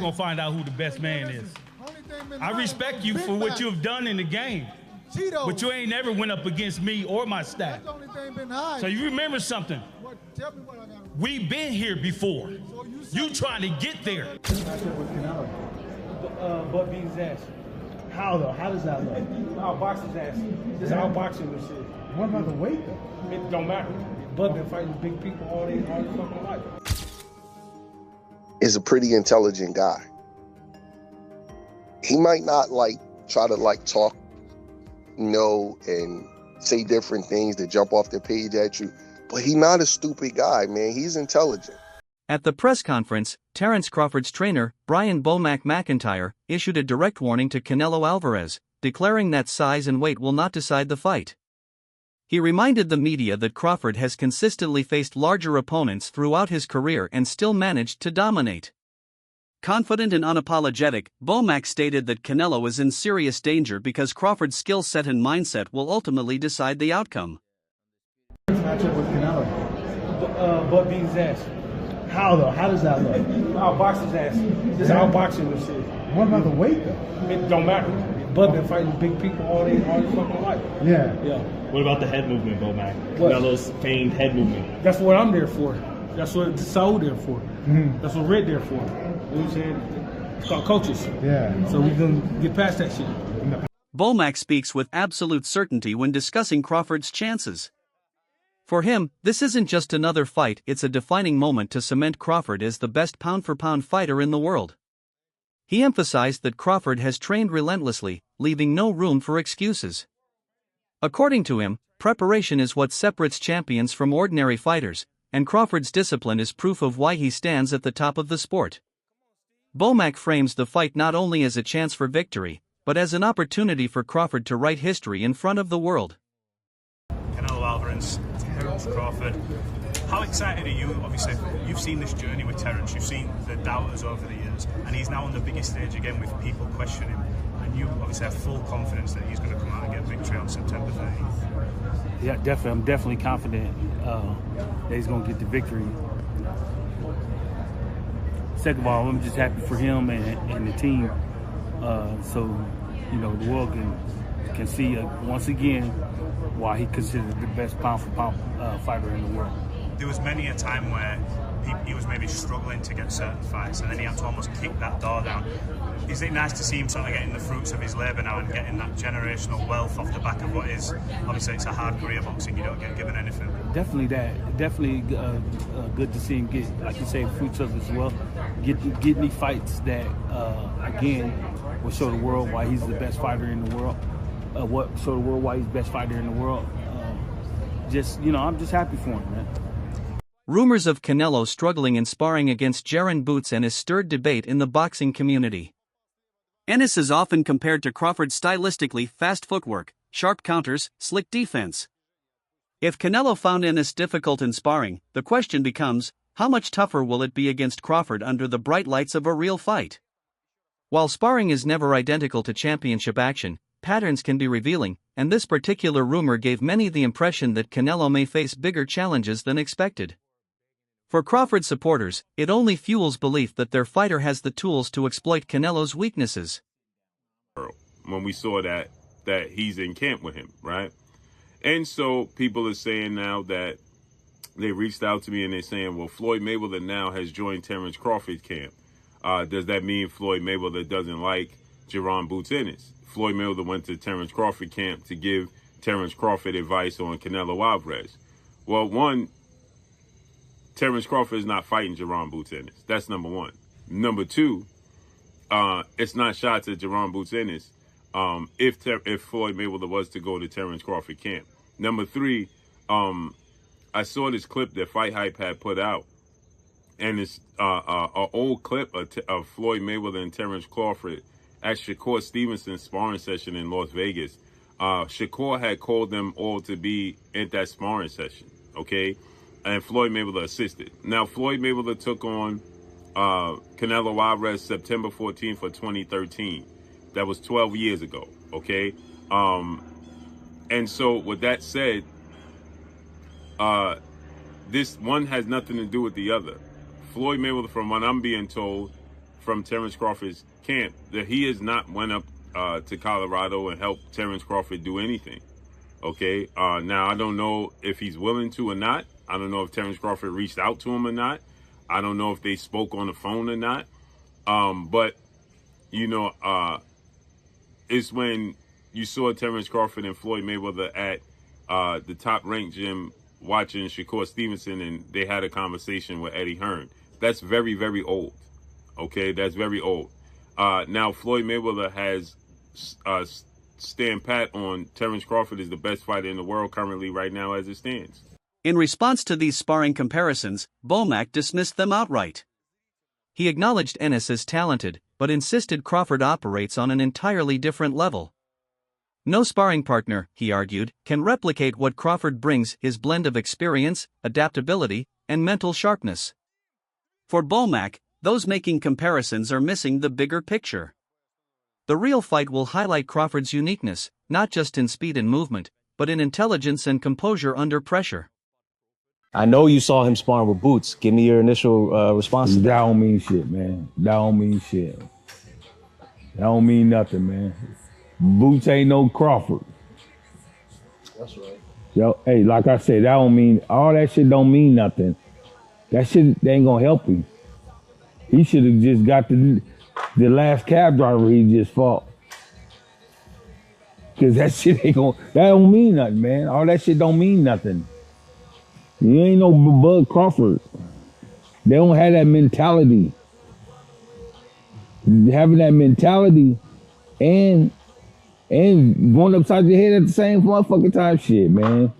gonna find out who the best man is. I respect you for what you've done in the game, but you ain't never went up against me or my staff. So you remember something? We've been here before. You trying to get there. Butt beat his ass. How though? How does that look? Outbox his ass. Just outboxing this shit. What about the weight though? It don't matter. Bud been fighting big people all his fucking life. Is a pretty intelligent guy. He might not try to talk, and say different things that jump off the page at you, but he's not a stupid guy, man. He's intelligent. At the press conference, Terence Crawford's trainer, BoMac McIntyre, issued a direct warning to Canelo Alvarez, declaring that size and weight will not decide the fight. He reminded the media that Crawford has consistently faced larger opponents throughout his career and still managed to dominate. Confident and unapologetic, BoMac stated that Canelo is in serious danger because Crawford's skill set and mindset will ultimately decide the outcome. Matchup with Canelo. Bud beat his ass. How though? How does that look? Outbox his ass. Just outboxing this shit. What about the weight though? It don't matter. Bud been fighting big people all his fucking life. Yeah. What about the head movement, BoMac? What? Canelo's feigned head movement. That's what I'm there for. That's what Saul there for. That's what Red there for. You know what I'm saying? It's called coaches. Yeah. So we can get past that shit. BoMac speaks with absolute certainty when discussing Crawford's chances. For him, this isn't just another fight, it's a defining moment to cement Crawford as the best pound-for-pound fighter in the world. He emphasized that Crawford has trained relentlessly, leaving no room for excuses. According to him, preparation is what separates champions from ordinary fighters, and Crawford's discipline is proof of why he stands at the top of the sport. BoMac frames the fight not only as a chance for victory, but as an opportunity for Crawford to write history in front of the world. Canelo Alvarez, Terence Crawford. How excited are you? Obviously, you've seen this journey with Terence, you've seen the doubters over the years, and he's now on the biggest stage again with people questioning him. And you obviously have full confidence that he's going to come out and get victory on September 30th. Yeah, definitely. I'm definitely confident that he's going to get the victory. Second of all, I'm just happy for him and the team. So, the world can see once again why he considered the best pound-for-pound fighter in the world. There was many a time where he was maybe struggling to get certain fights, and then he had to almost kick that door down. Is it nice to see him sort of getting the fruits of his labour now and getting that generational wealth off the back of what is, obviously it's a hard career boxing, you don't get given anything. Definitely that. Definitely good to see him get, like you say, fruits of his wealth. Get me fights that, again, will show the world why he's the best fighter in the world. Show the world why he's the best fighter in the world. I'm just happy for him, man. Rumors of Canelo struggling in sparring against Jaron Boots and has stirred debate in the boxing community. Ennis is often compared to Crawford's stylistically fast footwork, sharp counters, slick defense. If Canelo found Ennis difficult in sparring, the question becomes, how much tougher will it be against Crawford under the bright lights of a real fight? While sparring is never identical to championship action, patterns can be revealing, and this particular rumor gave many the impression that Canelo may face bigger challenges than expected. For Crawford supporters, it only fuels belief that their fighter has the tools to exploit Canelo's weaknesses. When we saw that he's in camp with him, right? And so people are saying now that they reached out to me and they're saying, well, Floyd Mayweather now has joined Terence Crawford's camp. Does that mean Floyd Mayweather doesn't like Jaron Boots Ennis? Floyd Mayweather went to Terence Crawford camp to give Terence Crawford advice on Canelo Alvarez. Well, one, Terence Crawford is not fighting Jaron Boots Ennis. That's number one. Number two, it's not shots at Jaron Boots Ennis if Floyd Mayweather was to go to Terence Crawford camp. Number three, I saw this clip that Fight Hype had put out, and it's an old clip of Floyd Mayweather and Terence Crawford at Shakur Stevenson's sparring session in Las Vegas. Shakur had called them all to be at that sparring session, okay? And Floyd Mayweather assisted. Now, Floyd Mayweather took on Canelo Alvarez September 14th of 2013. That was 12 years ago, okay? And so with that said, this one has nothing to do with the other. Floyd Mayweather, from what I'm being told, from Terence Crawford's camp that he has not went up to Colorado and helped Terence Crawford do anything. Okay. Now I don't know if he's willing to or not. I don't know if Terence Crawford reached out to him or not. I don't know if they spoke on the phone or not. But you know, it's when you saw Terence Crawford and Floyd Mayweather at the top-ranked gym watching Shakur Stevenson, and they had a conversation with Eddie Hearn. That's very, very old. Okay, that's very old. Now Floyd Mayweather has stand pat on Terence Crawford is the best fighter in the world currently right now as it stands. In response to these sparring comparisons, BoMac dismissed them outright. He acknowledged Ennis as talented, but insisted Crawford operates on an entirely different level. No sparring partner, he argued, can replicate what Crawford brings, his blend of experience, adaptability, and mental sharpness. For BoMac, those making comparisons are missing the bigger picture. The real fight will highlight Crawford's uniqueness, not just in speed and movement, but in intelligence and composure under pressure. I know you saw him sparring with Boots. Give me your initial response. That don't mean shit, man. That don't mean shit. That don't mean nothing, man. Boots ain't no Crawford. That's right. Yo, hey, like I said, that don't mean, all that shit don't mean nothing. That shit ain't gonna help him. He should have just got the last cab driver he just fought. Cause that shit ain't gonna, that don't mean nothing, man. All that shit don't mean nothing. You ain't no Bud Crawford. They don't have that mentality. Having that mentality and going upside your head at the same motherfucking time, shit, man.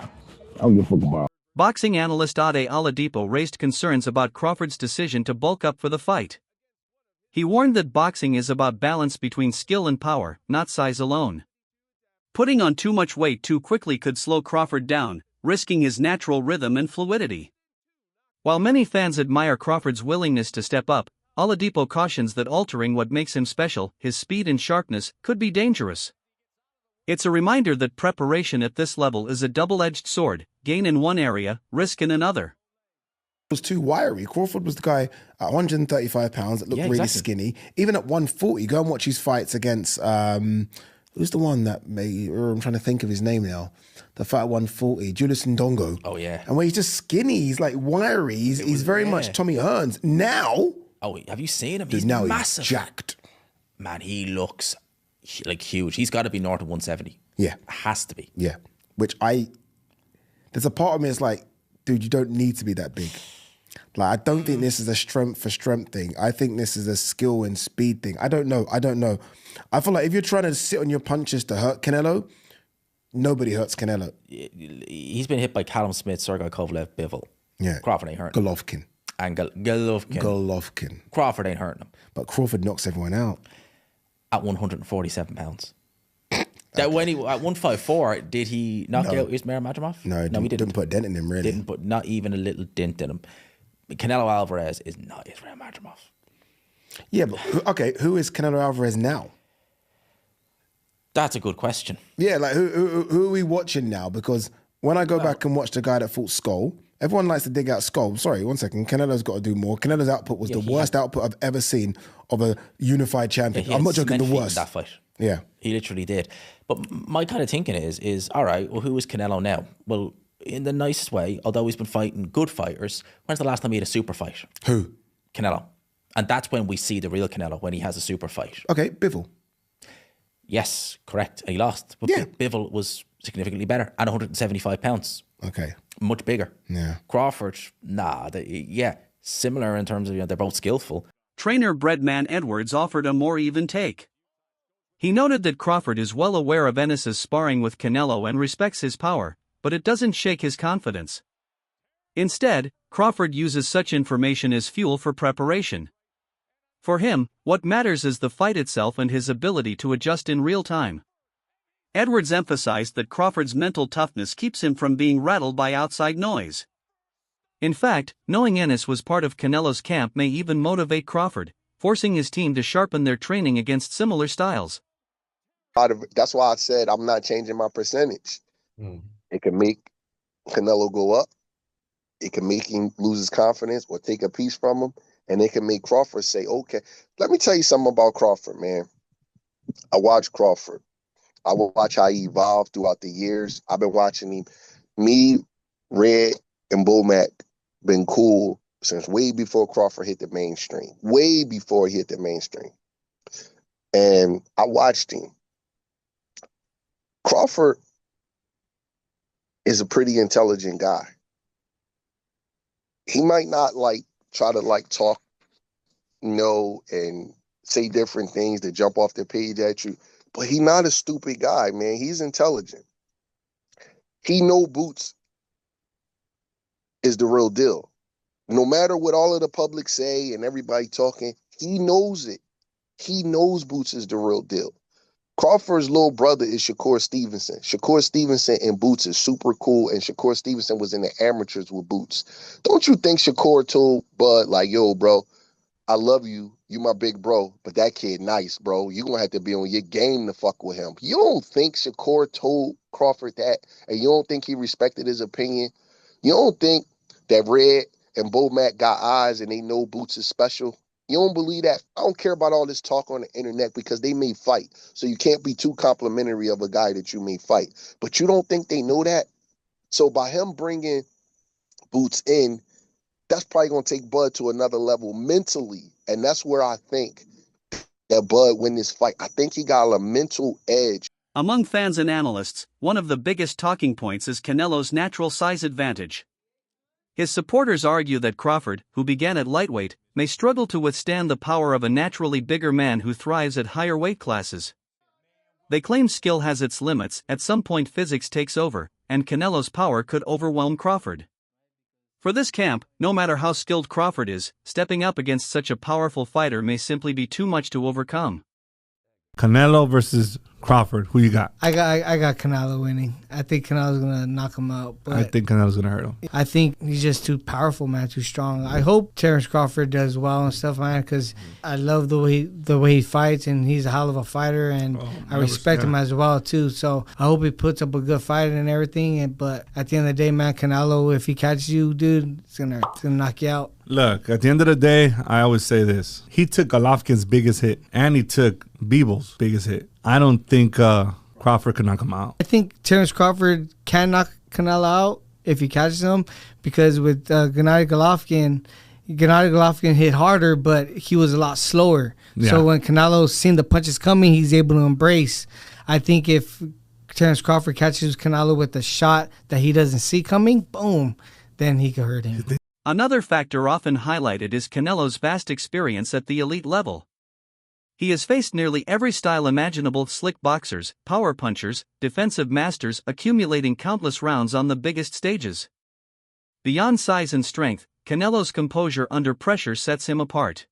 I don't give a fuck about it. Boxing analyst Ade Oladipo raised concerns about Crawford's decision to bulk up for the fight. He warned that boxing is about balance between skill and power, not size alone. Putting on too much weight too quickly could slow Crawford down, risking his natural rhythm and fluidity. While many fans admire Crawford's willingness to step up, Oladipo cautions that altering what makes him special, his speed and sharpness, could be dangerous. It's a reminder that preparation at this level is a double-edged sword, gain in one area, risk in another. Was too wiry. Crawford was the guy at 135 pounds that looked really skinny. Even at 140, go and watch his fights against, who's the one that made, I'm trying to think of his name now. The fight at 140, Julius Ndongo. Oh, yeah. And when he's just skinny, he's like wiry. He's very much Tommy Hearns. Now. Oh, have you seen him? Dude, he's now massive. He's jacked. Man, he looks like huge. He's got to be north of 170. Yeah. Has to be. Yeah. There's a part of me that's like, dude, you don't need to be that big. Like, I don't think this is a strength for strength thing. I think this is a skill and speed thing. I don't know. I feel like if you're trying to sit on your punches to hurt Canelo, nobody hurts Canelo. He's been hit by Callum Smith, Sergey Kovalev, Bivol. Yeah. Crawford ain't hurting him. Golovkin. And Golovkin. Crawford ain't hurting him. But Crawford knocks everyone out. At 147 pounds. That when he at 154, did he knock out Ismail Madrimov? No, he didn't put a dent in him, really. Didn't put not even a little dent in him. Canelo Alvarez is not Ismail Madrimov. Yeah, but okay, who is Canelo Alvarez now? That's a good question. Yeah, like who are we watching now? Because when I go back and watch the guy that fought Skull, everyone likes to dig out Skull. Sorry, one second. Canelo's got to do more. Canelo's output was the worst output I've ever seen of a unified champion. I'm not joking, the worst. That fight. Yeah. He literally did. But my kind of thinking is all right, well, who is Canelo now? Well, in the nicest way, although he's been fighting good fighters, when's the last time he had a super fight? Who? Canelo. And that's when we see the real Canelo, when he has a super fight. Okay, Bivol. Yes, correct. He lost. But Bivol was significantly better at 175 pounds. Okay. Much bigger. Yeah. Crawford, similar in terms of, they're both skillful. Trainer Breadman Edwards offered a more even take. He noted that Crawford is well aware of Ennis's sparring with Canelo and respects his power, but it doesn't shake his confidence. Instead, Crawford uses such information as fuel for preparation. For him, what matters is the fight itself and his ability to adjust in real time. Edwards emphasized that Crawford's mental toughness keeps him from being rattled by outside noise. In fact, knowing Ennis was part of Canelo's camp may even motivate Crawford, forcing his team to sharpen their training against similar styles. That's why I said I'm not changing my percentage. It can make Canelo go up. It can make him lose his confidence or take a piece from him. and they can make Crawford say, okay. Let me tell you something about Crawford, man. I watch Crawford. I will watch how he evolved throughout the years. I've been watching him. Me, Red, and BoMac been cool since way before Crawford hit the mainstream. Way before he hit the mainstream. And I watched him. Crawford is a pretty intelligent guy. He might not try to talk, and say different things that jump off the page at you, but he's not a stupid guy, man. He's intelligent. He know Boots is the real deal. No matter what all of the public say and everybody talking, he knows it. He knows Boots is the real deal. Crawford's little brother is Shakur Stevenson. Shakur Stevenson and Boots is super cool, and Shakur Stevenson was in the amateurs with Boots. Don't you think Shakur told Bud, yo, bro, I love you. You my big bro, but that kid nice, bro. You gonna have to be on your game to fuck with him. You don't think Shakur told Crawford that, and you don't think he respected his opinion? You don't think that Red and BoMac got eyes and they know Boots is special? You don't believe that? I don't care about all this talk on the internet because they may fight. So you can't be too complimentary of a guy that you may fight. But you don't think they know that? So by him bringing Boots in, that's probably going to take Bud to another level mentally. And that's where I think that Bud win this fight. I think he got a mental edge. Among fans and analysts, one of the biggest talking points is Canelo's natural size advantage. His supporters argue that Crawford, who began at lightweight, may struggle to withstand the power of a naturally bigger man who thrives at higher weight classes. They claim skill has its limits, at some point physics takes over, and Canelo's power could overwhelm Crawford. For this camp, no matter how skilled Crawford is, stepping up against such a powerful fighter may simply be too much to overcome. Canelo versus Crawford. Who you got? I got Canelo winning. I think Canelo's gonna knock him out. But I think Canelo's gonna hurt him. I think he's just too powerful, man. Too strong. I hope Terence Crawford does well and stuff, man, because I love the way he fights, and he's a hell of a fighter, and I respect him as well too. So I hope he puts up a good fight and everything. But at the end of the day, man, Canelo, if he catches you, dude, it's gonna knock you out. Look, at the end of the day, I always say this. He took Golovkin's biggest hit, and he took Bivol' biggest hit. I don't think Crawford could knock him out. I think Terence Crawford can knock Canelo out if he catches him, because with Gennady Golovkin hit harder, but he was a lot slower. Yeah. So when Canelo seen the punches coming, he's able to embrace. I think if Terence Crawford catches Canelo with a shot that he doesn't see coming, boom, then he could hurt him. Another factor often highlighted is Canelo's vast experience at the elite level. He has faced nearly every style imaginable: slick boxers, power punchers, defensive masters, accumulating countless rounds on the biggest stages. Beyond size and strength, Canelo's composure under pressure sets him apart.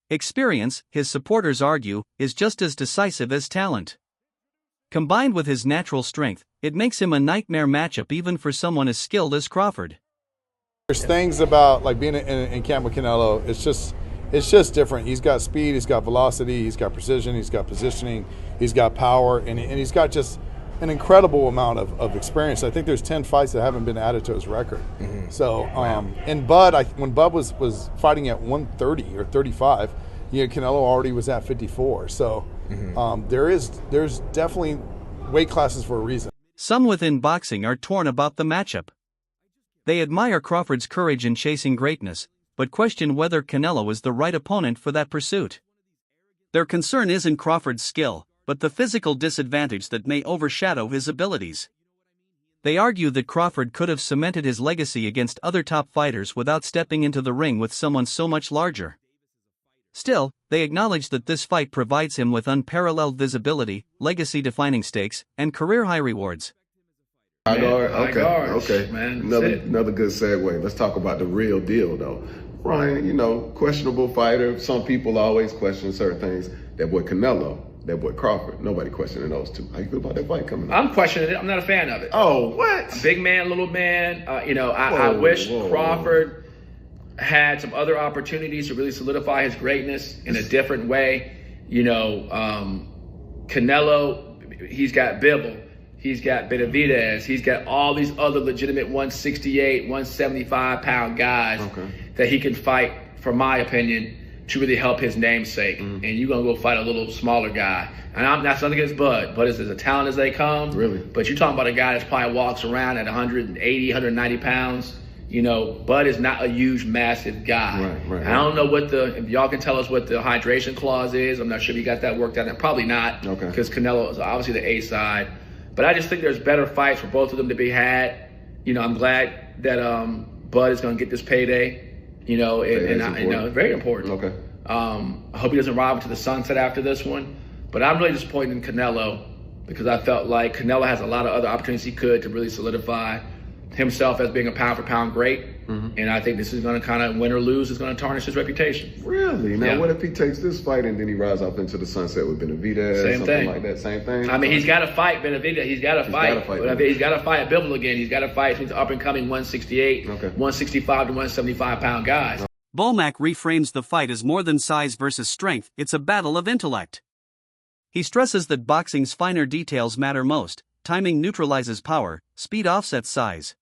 Experience, his supporters argue, is just as decisive as talent. Combined with his natural strength, it makes him a nightmare matchup even for someone as skilled as Crawford. There's things about being in camp with Canelo. It's just different. He's got speed, he's got velocity, he's got precision, he's got positioning, he's got power, and he's got just an incredible amount of experience. I think there's 10 fights that haven't been added to his record. Mm-hmm. So, and Bud, when Bud was fighting at 130 or 35, Canelo already was at 54. So, there's definitely weight classes for a reason. Some within boxing are torn about the matchup. They admire Crawford's courage in chasing greatness, but question whether Canelo is the right opponent for that pursuit. Their concern isn't Crawford's skill, but the physical disadvantage that may overshadow his abilities. They argue that Crawford could have cemented his legacy against other top fighters without stepping into the ring with someone so much larger. Still, they acknowledge that this fight provides him with unparalleled visibility, legacy-defining stakes, and career-high rewards. High guard, okay, man. Another good segue. Let's talk about the real deal, though. Ryan, questionable fighter. Some people always question certain things. That boy Canelo, that boy Crawford. Nobody questioning those two. How you feel about that fight coming up? I'm questioning it. I'm not a fan of it. Oh, what? Big man, little man. I wish Crawford had some other opportunities to really solidify his greatness in a different way. Canelo, he's got Bivol. He's got Benavidez. He's got all these other legitimate 168, 175-pound guys that he can fight for my opinion, to really help his namesake. And you're going to go fight a little smaller guy. And that's nothing against Bud. Bud is as talented as they come. Really? But you're talking about a guy that's probably walks around at 180, 190 pounds. You know, Bud is not a huge, massive guy. Right. I don't know if y'all can tell us what the hydration clause is. I'm not sure if you got that worked out. Probably not. Okay. Because Canelo is obviously the A side. But I just think there's better fights for both of them to be had. You know, I'm glad that Bud is going to get this payday. You know, and very important. Okay. I hope he doesn't ride into the sunset after this one. But I'm really disappointed in Canelo because I felt like Canelo has a lot of other opportunities he could to really solidify himself as being a pound for pound great. And I think this is going to kind of, win or lose, is going to tarnish his reputation. Really? Now, what if he takes this fight and then he rides off into the sunset with Benavidez? Something like that. Same thing? I mean, he's got to fight Benavidez. He's got to fight. He's got to fight Bivol again. He's got to fight these up and coming 168, 165 to 175 pound guys. BoMac reframes the fight as more than size versus strength, it's a battle of intellect. He stresses that boxing's finer details matter most. Timing neutralizes power, speed offsets size.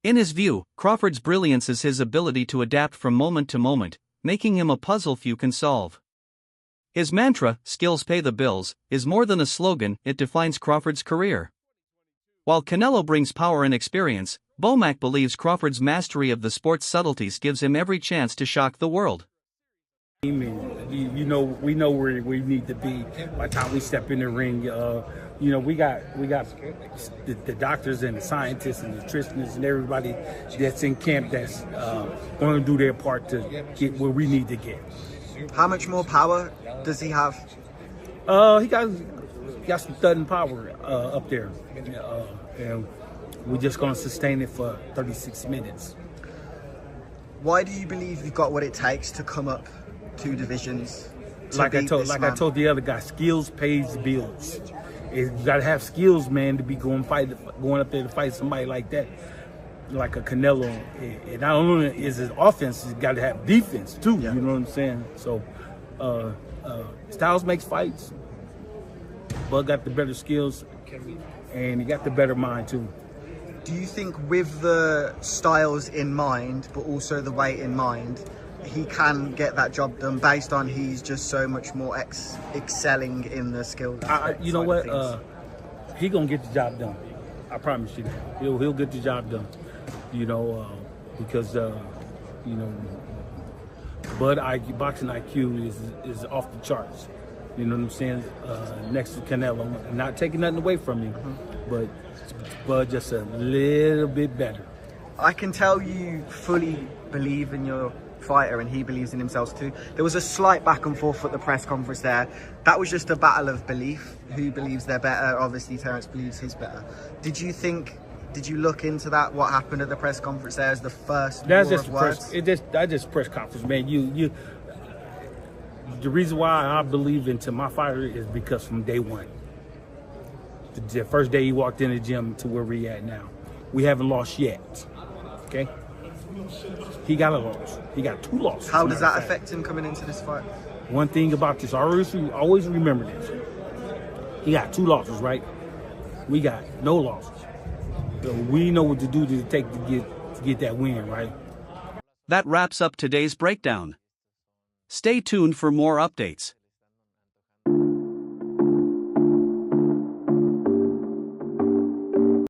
In his view, Crawford's brilliance is his ability to adapt from moment to moment, making him a puzzle few can solve. His mantra, "Skills pay the bills," is more than a slogan, it defines Crawford's career. While Canelo brings power and experience, BoMac believes Crawford's mastery of the sport's subtleties gives him every chance to shock the world. We know where we need to be by the time we step in the ring. We got the doctors and the scientists and the nutritionists and everybody that's in camp that's going to do their part to get where we need to get. How much more power does he have? He got some thudding power up there, and we're just going to sustain it for 36 minutes. Why do you believe you've got what it takes to come up 2 divisions? Like I told the other guy, skills pays bills. You gotta have skills, man, to be going up there to fight somebody like that, like a Canelo. And not only is his offense, he's got to have defense too. You know what I'm saying? So, styles makes fights. Bud got the better skills, and he got the better mind too. Do you think, with the styles in mind, but also the weight in mind, he can get that job done based on he's just so much more excelling in the skills? You know what? He gonna get the job done. I promise you that. He'll get the job done. Because Bud boxing IQ is off the charts. You know what I'm saying? Next to Canelo, I'm not taking nothing away from him, but Bud just a little bit better. I can tell you fully believe in your fighter, and he believes in himself too. There was a slight back and forth at the press conference there. That was just a battle of belief. Who believes they're better? Obviously, Terence believes he's better. Did you look into that? What happened at the press conference there as the first war of words? That's just press conference, man. The reason why I believe into my fighter is because from day one, the first day he walked in the gym to where we at now, we haven't lost yet. Okay. He got a loss. He got 2 losses. How does that affect him coming into this fight? One thing about this, I always remember this. He got 2 losses, right? We got no losses. So we know what to do to get that win, right? That wraps up today's breakdown. Stay tuned for more updates.